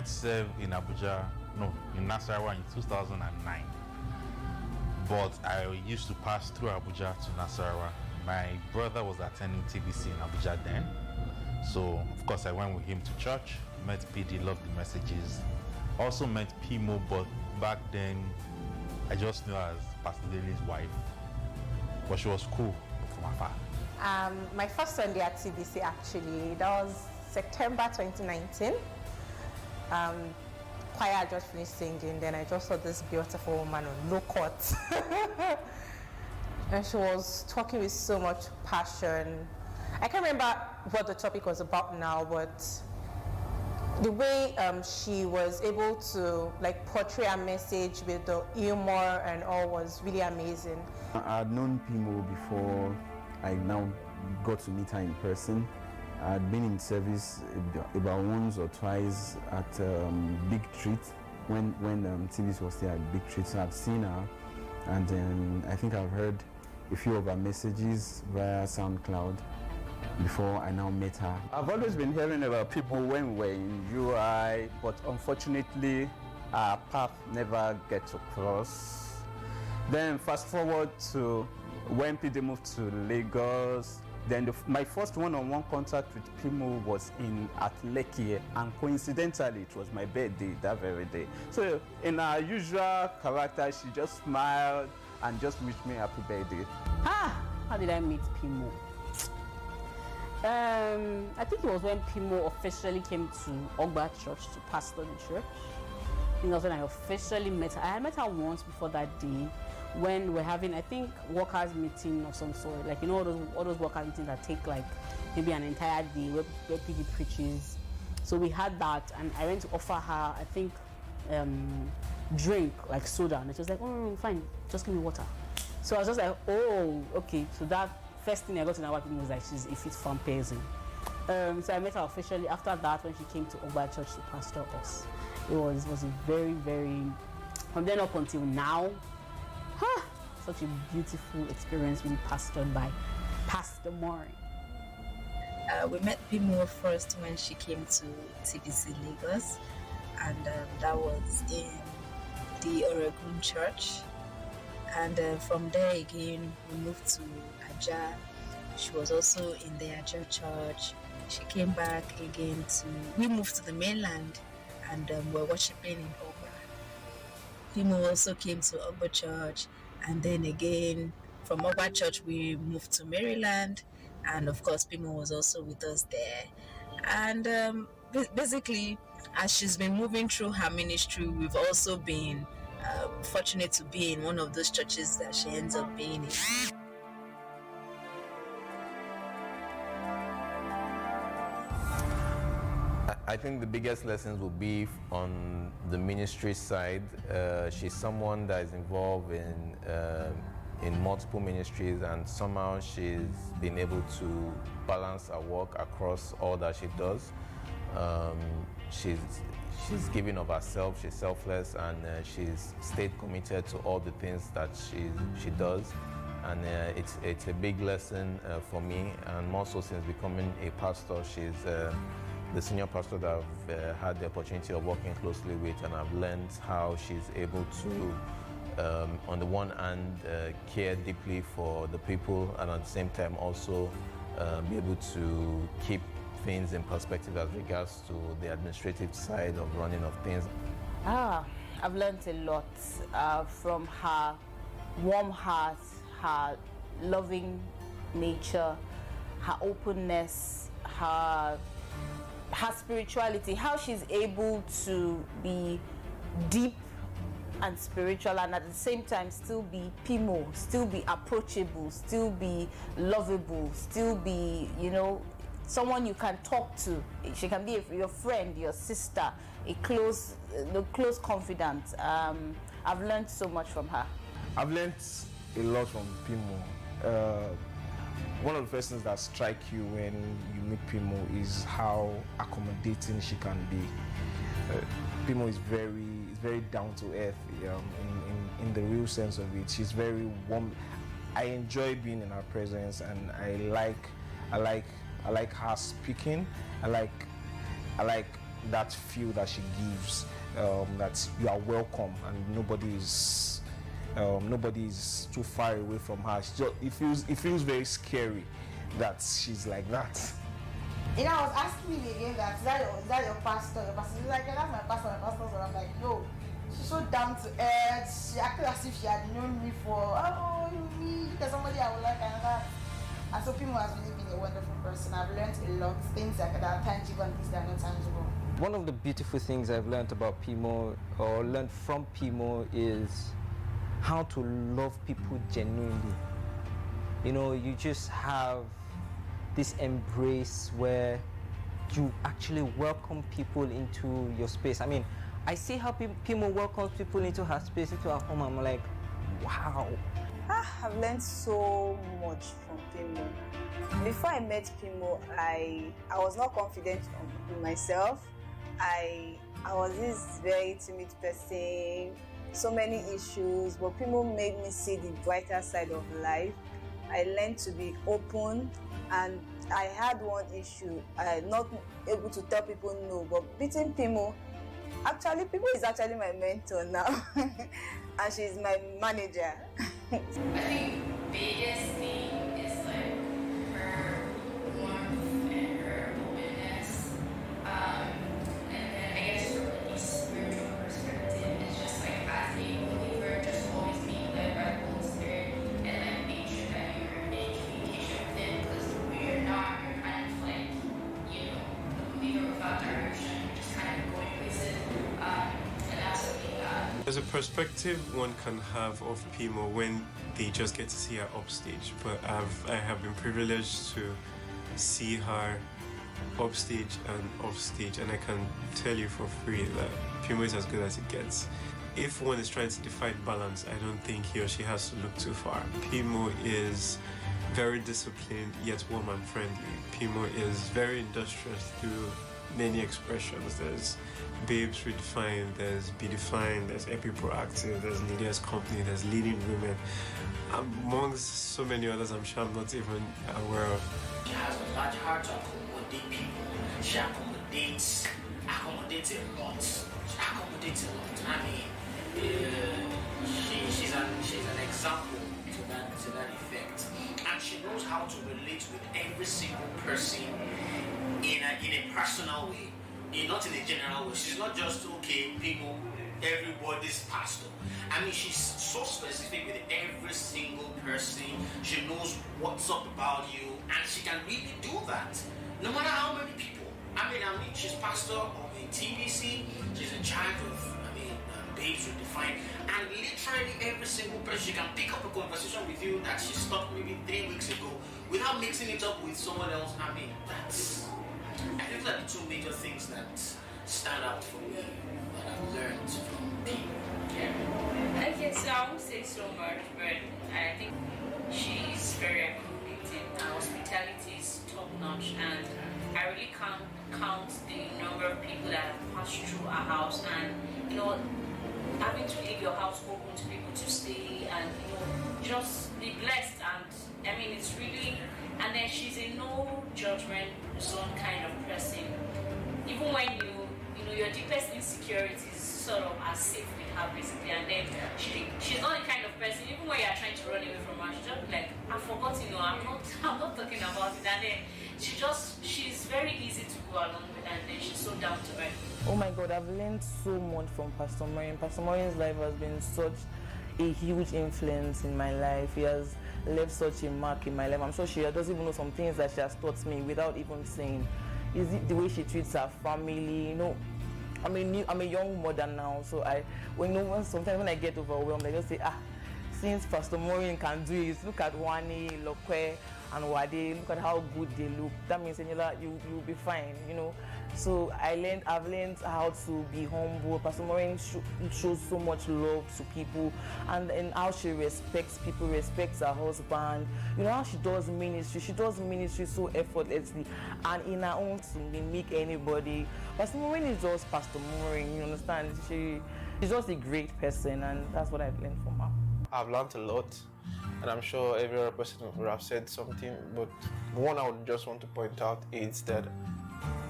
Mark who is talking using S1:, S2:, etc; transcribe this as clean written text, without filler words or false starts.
S1: went to serve in Abuja, no, in Nasarawa in 2009. But I used to pass through Abuja to Nasarawa. My brother was attending TBC in Abuja then. So, of course, I went with him to church, met PD, loved the messages. Also met Pimo, but back then, I just knew her as Pastor Dele's wife. But she was cool from afar.
S2: My first Sunday at TBC, actually, that was September 2019. Choir just finished singing, then I just saw this beautiful woman on low cut. And she was talking with so much passion. I can't remember what the topic was about now, but the way she was able to like portray a message with the humor and all was really amazing.
S3: I had known Pimo before I now got to meet her in person. I had been in service about once or twice at Big Treat when TVS was there at Big Treat. So I've seen her, and I think I've heard a few of her messages via SoundCloud before I now met her.
S4: I've always been hearing about people when we were in UI, but unfortunately our path never get to cross. Then fast forward to when PD moved to Lagos. Then my first one-on-one contact with Pimo was at Lekki, and coincidentally it was my birthday that very day. So in her usual character, she just smiled and just wished me happy birthday.
S5: How did I meet Pimo? I think it was when Pimo officially came to Ogba Church to pastor the church. I think that's when I officially met her. I had met her once before that day, when we're having, I think, workers meeting of some sort, like, you know, all those workers meetings that take like maybe an entire day where PD preaches. So we had that, and I went to offer her, I think, drink, like soda, and she was like, oh, no, fine, just give me water. So I was just like, oh, okay. So that first thing I got to know about Pimo was like, she's a fit farm person. So I met her officially after that when she came to Ogba Church to pastor us. It was a very, very, from then up until now, such a beautiful experience being pastored by Pastor Maury.
S6: We met Pimo first when she came to TBC Lagos, and that was in the Oregon Church. And from there again, we moved to Aja. She was also in the Aja Church. She came back again we moved to the mainland, and we're worshiping in Ogba. Pimo also came to Ogba Church. And then again, from Ogba Church, we moved to Maryland. And of course, Pimo was also with us there. And basically, as she's been moving through her ministry, we've also been fortunate to be in one of those churches that she ends up being in.
S7: I think the biggest lessons will be on the ministry side. She's someone that is involved in multiple ministries, and somehow she's been able to balance her work across all that she does. She's giving of herself, she's selfless, and she's stayed committed to all the things that she does. And it's a big lesson for me, and more so since becoming a pastor. She's the senior pastor that I've had the opportunity of working closely with, and I've learned how she's able to, on the one hand, care deeply for the people, and at the same time also be able to keep things in perspective as regards to the administrative side of running of things.
S5: I've learned a lot from her warm heart, her loving nature, her openness, her spirituality, how she's able to be deep and spiritual, and at the same time still be Pimo, still be approachable, still be lovable, still be, you know, someone you can talk to. She can be your friend, your sister, a close confidant. I've learned so much from her.
S8: I've learned a lot from Pimo. One of the first things that strike you when you meet Pimo is how accommodating she can be. Pimo is very down to earth, in the real sense of it. She's very warm. I enjoy being in her presence, and I like her speaking. I like that feel that she gives, that you are welcome and nobody is too far away from her. It feels very scary that she's like that.
S9: You know, I was asking me again that is that your pastor? Your pastor? He's like, yeah, that's my pastor. My pastor. So I'm like, yo, she's so down to earth. She acted as if she had known me for me, because somebody I would like and that. And so Pimo has really been a wonderful person. I've learned a lot, things that are tangible and things that are not tangible.
S10: One of the beautiful things I've learned about Pimo, or learned from Pimo, is how to love people genuinely. You know, you just have this embrace where you actually welcome people into your space. I mean, I see how Pimo welcomes people into her space, into her home. I'm like, wow.
S6: I've learned so much from Pimo. Before I met Pimo, I was not confident in myself. I was this very timid person, so many issues, but Pimo made me see the brighter side of life. I learned to be open, and I had one issue, not able to tell people no, but meeting Pimo, Pimo is actually my mentor now, and she's my manager.
S11: I think biggest thing is like her warmth and her openness. And then I guess from a spiritual perspective, it's just like as a believer, just always being led by the Holy Spirit and like making sure that you're in communication with Him, because we're not, you're kind of like, you know, a believer without direction, you're just kind of going places. And that's something that
S12: there's a perspective one can have of Pimo when they just get to see her upstage, but I have been privileged to see her upstage and offstage, and I can tell you for free that Pimo is as good as it gets. If one is trying to define balance, I don't think he or she has to look too far. Pimo is very disciplined yet warm and friendly. Pimo is very industrious through many expressions. There's Babes Redefined, there's Be Defined, there's Epi Proactive, there's Lydia's Company, there's Leading Women, amongst so many others I'm sure I'm not even aware of.
S13: She has a large heart to accommodate people. She accommodates a lot. I mean, she's an example to that effect. And she knows how to relate with every single person in a personal way. Not in a general way. She's not just, okay, people, everybody's pastor. I mean, she's so specific with every single person. She knows what's up about you, and she can really do that, no matter how many people. I mean, she's pastor of a TBC. She's in charge of, Babes Redefined, and literally every single person, she can pick up a conversation with you that she stopped maybe 3 weeks ago without mixing it up with someone else. I mean, I think that the two major things that stand out for me that I've learned from people.
S11: Yeah. Okay, so I won't say so much, but I think she's very accommodating. Her hospitality is top notch, and I really can't count the number of people that have passed through our house, and having to leave your house open to people to stay and just be blessed. And I mean, it's really, and then she's a no judgment zone kind of person. Even when your deepest insecurities sort of are safe with her basically, and then she's not the kind of person, even when you're trying to run away from her, she's just like, I've forgotten, I'm not talking about it. And then she's very easy to go along with, and then she's so down to earth.
S14: Oh my God, I've learned so much from Pastor Maureen. Pastor Maureen's life has been such a huge influence in my life. He has left such a mark in my life. I'm sure she doesn't even know some things that she has taught me without even saying. Is it the way she treats her family? I'm a young mother now, so sometimes when I get overwhelmed, I just say, since Pastor Maureen can do it, look at Wani, Lokwe, and Wade, look at how good they look. That means you'll be fine, So I've learned how to be humble. Pastor Maureen shows so much love to people, and how she respects people, respects her husband. How she does ministry. She does ministry so effortlessly, and in her own to mimic anybody. Pastor Maureen is just Pastor Maureen. You understand? She's just a great person, and that's what I've learned from her.
S8: I've learned a lot, and I'm sure every other person would have said something, but one I would just want to point out is that